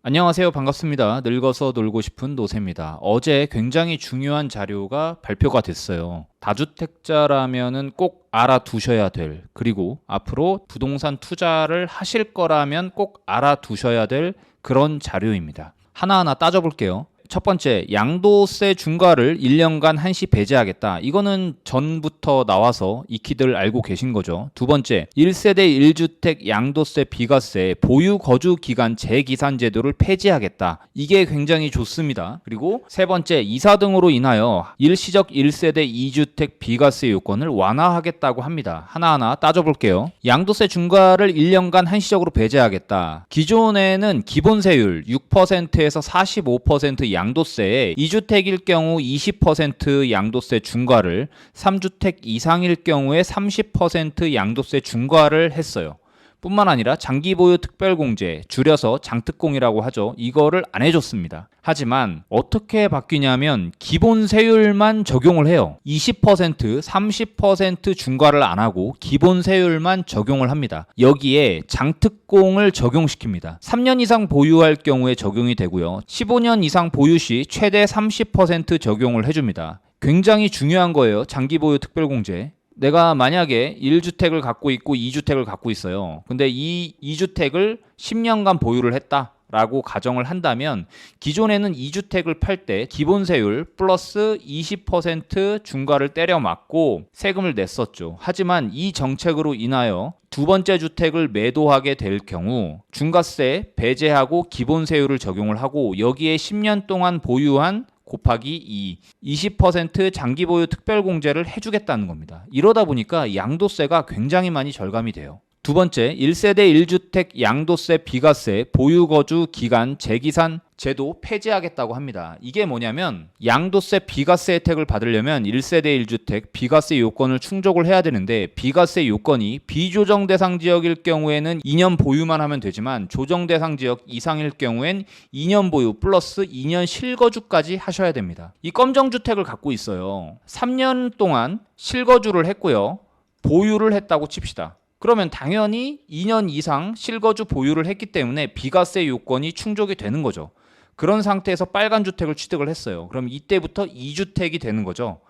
안녕하세요. 반갑습니다. 늙어서 놀고 싶은 노세입니다. 어제 굉장히 중요한 자료가 발표가 됐어요. 다주택자라면은 꼭 알아두셔야 될, 그리고 앞으로 부동산 투자를 하실 거라면 꼭 알아두셔야 될 그런 자료입니다. 하나하나 따져볼게요. 첫 번째, 양도세 중과를 1년간 한시 배제하겠다. 이거는 전부터 나와서 익히들 알고 계신 거죠. 두 번째, 1세대 1주택 양도세 비과세 보유 거주 기간 재기산 제도를 폐지하겠다. 이게 굉장히 좋습니다. 그리고 세 번째, 이사 등으로 인하여 일시적 1세대 2주택 비과세 요건을 완화하겠다고 합니다. 하나하나 따져볼게요. 양도세 중과를 1년간 한시적으로 배제하겠다. 기존에는 기본세율 6%에서 45% 양도세에 2주택일 경우 20% 양도세 중과를, 3주택 이상일 경우에 30% 양도세 중과를 했어요. 뿐만 아니라 장기보유 특별공제, 줄여서 장특공이라고 하죠. 이거를 안 해줬습니다. 하지만 어떻게 바뀌냐면 기본세율만 적용을 해요. 20%, 30% 중과를 안 하고 기본세율만 적용을 합니다. 여기에 장특공을 적용시킵니다. 3년 이상 보유할 경우에 적용이 되고요. 15년 이상 보유 시 최대 30% 적용을 해줍니다. 굉장히 중요한 거예요. 장기보유 특별공제. 내가 만약에 1주택을 갖고 있고 2주택을 갖고 있어요. 근데 이 2주택을 10년간 보유를 했다라고 가정을 한다면 기존에는 2주택을 팔 때 기본세율 플러스 20% 중과를 때려 맞고 세금을 냈었죠. 하지만 이 정책으로 인하여 두 번째 주택을 매도하게 될 경우 중과세 배제하고 기본세율을 적용을 하고 여기에 10년 동안 보유한 곱하기 20% 장기보유 특별공제를 해주겠다는 겁니다. 이러다 보니까 양도세가 굉장히 많이 절감이 돼요. 두 번째, 1세대 1주택 양도세 비과세 보유거주 기간 재기산 제도 폐지하겠다고 합니다. 이게 뭐냐면 양도세 비과세 혜택을 받으려면 1세대 1주택 비과세 요건을 충족을 해야 되는데 비과세 요건이 비조정 대상 지역일 경우에는 2년 보유만 하면 되지만 조정 대상 지역 이상일 경우엔 2년 보유 플러스 2년 실거주까지 하셔야 됩니다. 이 검정주택을 갖고 있어요. 3년 동안 실거주를 했고요. 보유를 했다고 칩시다. 그러면 당연히 2년 이상 실거주 보유를 했기 때문에 비과세 요건이 충족이 되는 거죠. 그런 상태에서 빨간 주택을 취득을 했어요. 그럼 이때부터 2주택이 되는 거죠.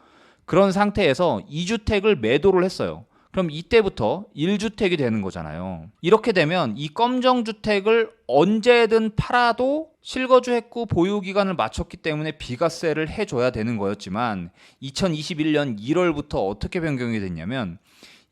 그런 상태에서 2주택을 매도를 했어요. 그럼 이때부터 1주택이 되는 거잖아요. 이렇게 되면 이 검정주택을 언제든 팔아도 실거주했고 보유기간을 마쳤기 때문에 비과세를 해줘야 되는 거였지만 2021년 1월부터 어떻게 변경이 됐냐면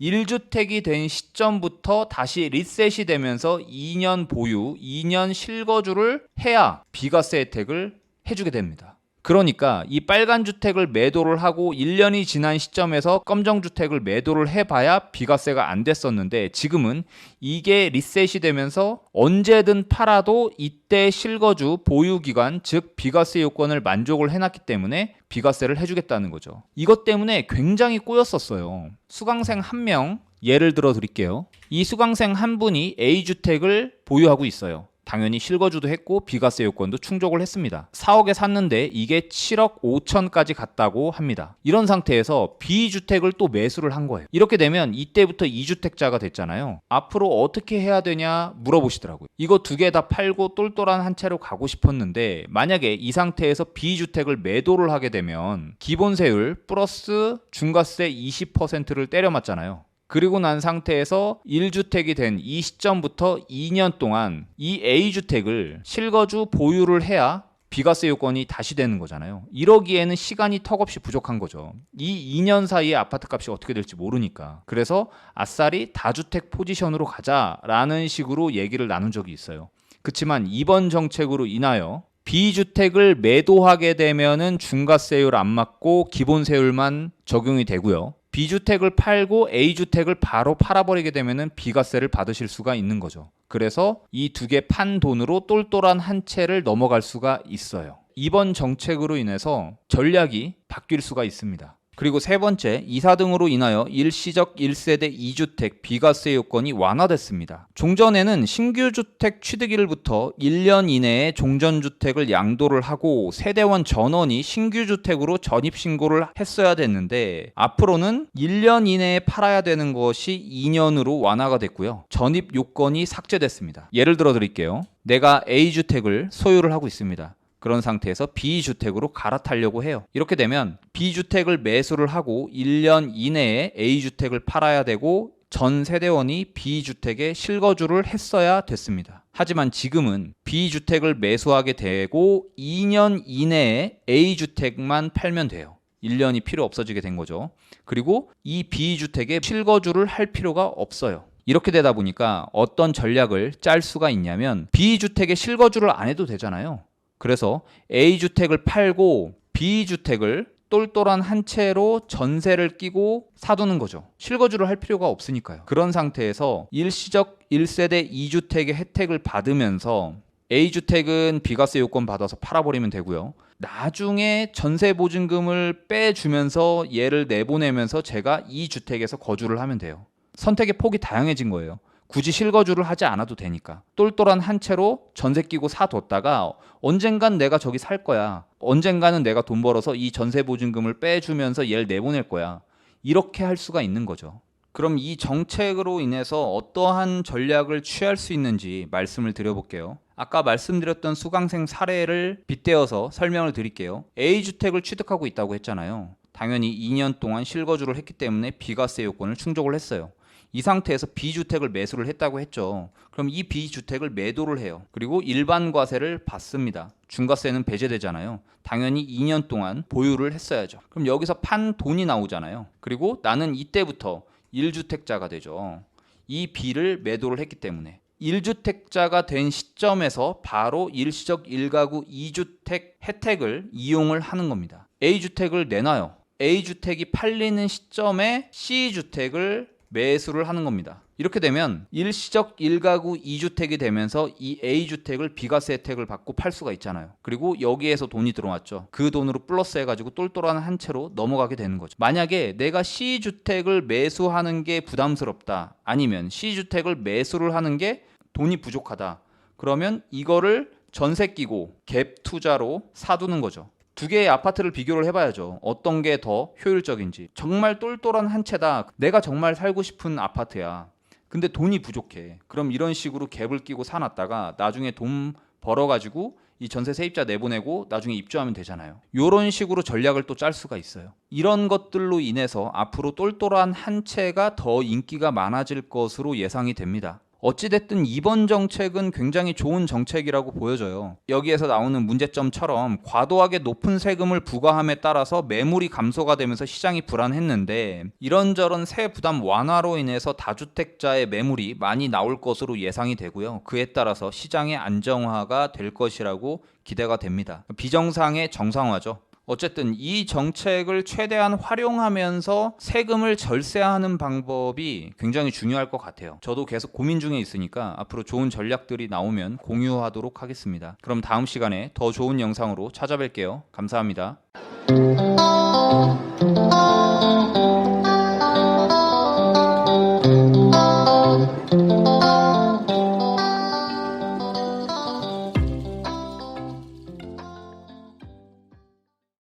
1주택이 된 시점부터 다시 리셋이 되면서 2년 보유, 2년 실거주를 해야 비과세 혜택을 해주게 됩니다. 그러니까 이 빨간 주택을 매도를 하고 1년이 지난 시점에서 검정 주택을 매도를 해봐야 비과세가 안 됐었는데 지금은 이게 리셋이 되면서 언제든 팔아도 이때 실거주 보유기간 즉 비과세 요건을 만족을 해놨기 때문에 비과세를 해주겠다는 거죠. 이것 때문에 굉장히 꼬였었어요. 수강생 한 명 예를 들어 드릴게요. 이 수강생 한 분이 A주택을 보유하고 있어요. 당연히 실거주도 했고 비과세 요건도 충족을 했습니다. 4억에 샀는데 이게 7억 5천까지 갔다고 합니다. 이런 상태에서 B주택을 또 매수를 한 거예요. 이렇게 되면 이때부터 2주택자가 됐잖아요. 앞으로 어떻게 해야 되냐 물어보시더라고요. 이거 두 개 다 팔고 똘똘한 한 채로 가고 싶었는데 만약에 이 상태에서 B주택을 매도를 하게 되면 기본세율 플러스 중과세 20%를 때려 맞잖아요. 그리고 난 상태에서 1주택이 된 이 시점부터 2년 동안 이 A주택을 실거주 보유를 해야 비과세 요건이 다시 되는 거잖아요. 이러기에는 시간이 턱없이 부족한 거죠. 이 2년 사이에 아파트값이 어떻게 될지 모르니까. 그래서 아싸리 다주택 포지션으로 가자라는 식으로 얘기를 나눈 적이 있어요. 그렇지만 이번 정책으로 인하여 B주택을 매도하게 되면은 중과세율 안 맞고 기본세율만 적용이 되고요. B주택을 팔고 A주택을 바로 팔아버리게 되면은 비과세를 받으실 수가 있는 거죠. 그래서 이 두 개 판 돈으로 똘똘한 한 채를 넘어갈 수가 있어요. 이번 정책으로 인해서 전략이 바뀔 수가 있습니다. 그리고 세 번째, 이사 등으로 인하여 일시적 1세대 2주택 비과세 요건이 완화됐습니다. 종전에는 신규 주택 취득일부터 1년 이내에 종전주택을 양도를 하고 세대원 전원이 신규 주택으로 전입신고를 했어야 됐는데 앞으로는 1년 이내에 팔아야 되는 것이 2년으로 완화가 됐고요. 전입 요건이 삭제됐습니다. 예를 들어 드릴게요. 내가 A주택을 소유를 하고 있습니다. 그런 상태에서 B주택으로 갈아타려고 해요. 이렇게 되면 B주택을 매수를 하고 1년 이내에 A주택을 팔아야 되고 전 세대원이 B주택에 실거주를 했어야 됐습니다. 하지만 지금은 B주택을 매수하게 되고 2년 이내에 A주택만 팔면 돼요. 1년이 필요 없어지게 된 거죠. 그리고 이 B주택에 실거주를 할 필요가 없어요. 이렇게 되다 보니까 어떤 전략을 짤 수가 있냐면 B주택에 실거주를 안 해도 되잖아요. 그래서 A주택을 팔고 B주택을 똘똘한 한 채로 전세를 끼고 사두는 거죠. 실거주를 할 필요가 없으니까요. 그런 상태에서 일시적 1세대 2주택의 혜택을 받으면서 A주택은 비과세 요건 받아서 팔아버리면 되고요. 나중에 전세보증금을 빼주면서 얘를 내보내면서 제가 이 주택에서 거주를 하면 돼요. 선택의 폭이 다양해진 거예요. 굳이 실거주를 하지 않아도 되니까. 똘똘한 한 채로 전세 끼고 사뒀다가 언젠간 내가 저기 살 거야. 언젠가는 내가 돈 벌어서 이 전세 보증금을 빼주면서 얘를 내보낼 거야. 이렇게 할 수가 있는 거죠. 그럼 이 정책으로 인해서 어떠한 전략을 취할 수 있는지 말씀을 드려볼게요. 아까 말씀드렸던 수강생 사례를 빗대어서 설명을 드릴게요. A주택을 취득하고 있다고 했잖아요. 당연히 2년 동안 실거주를 했기 때문에 비과세 요건을 충족을 했어요. 이 상태에서 B주택을 매수를 했다고 했죠. 그럼 이 B주택을 매도를 해요. 그리고 일반 과세를 받습니다. 중과세는 배제되잖아요. 당연히 2년 동안 보유를 했어야죠. 그럼 여기서 판 돈이 나오잖아요. 그리고 나는 이때부터 1주택자가 되죠. 이 B를 매도를 했기 때문에 1주택자가 된 시점에서 바로 일시적 1가구 2주택 혜택을 이용을 하는 겁니다. A주택을 내놔요. A주택이 팔리는 시점에 C주택을 매수를 하는 겁니다. 이렇게 되면 일시적 1가구 2주택이 되면서 이 A주택을 비과세 혜택을 받고 팔 수가 있잖아요. 그리고 여기에서 돈이 들어왔죠. 그 돈으로 플러스 해가지고 똘똘한 한 채로 넘어가게 되는 거죠. 만약에 내가 C주택을 매수하는 게 부담스럽다. 아니면 C주택을 매수를 하는 게 돈이 부족하다. 그러면 이거를 전세 끼고 갭 투자로 사두는 거죠. 두 개의 아파트를 비교를 해봐야죠. 어떤 게 더 효율적인지. 정말 똘똘한 한 채다. 내가 정말 살고 싶은 아파트야. 근데 돈이 부족해. 그럼 이런 식으로 갭을 끼고 사놨다가 나중에 돈 벌어가지고 이 전세 세입자 내보내고 나중에 입주하면 되잖아요. 이런 식으로 전략을 또 짤 수가 있어요. 이런 것들로 인해서 앞으로 똘똘한 한 채가 더 인기가 많아질 것으로 예상이 됩니다. 어찌됐든 이번 정책은 굉장히 좋은 정책이라고 보여져요. 여기에서 나오는 문제점처럼 과도하게 높은 세금을 부과함에 따라서 매물이 감소가 되면서 시장이 불안했는데 이런저런 세 부담 완화로 인해서 다주택자의 매물이 많이 나올 것으로 예상이 되고요. 그에 따라서 시장의 안정화가 될 것이라고 기대가 됩니다. 비정상의 정상화죠. 어쨌든 이 정책을 최대한 활용하면서 세금을 절세하는 방법이 굉장히 중요할 것 같아요. 저도 계속 고민 중에 있으니까 앞으로 좋은 전략들이 나오면 공유하도록 하겠습니다. 그럼 다음 시간에 더 좋은 영상으로 찾아뵐게요. 감사합니다.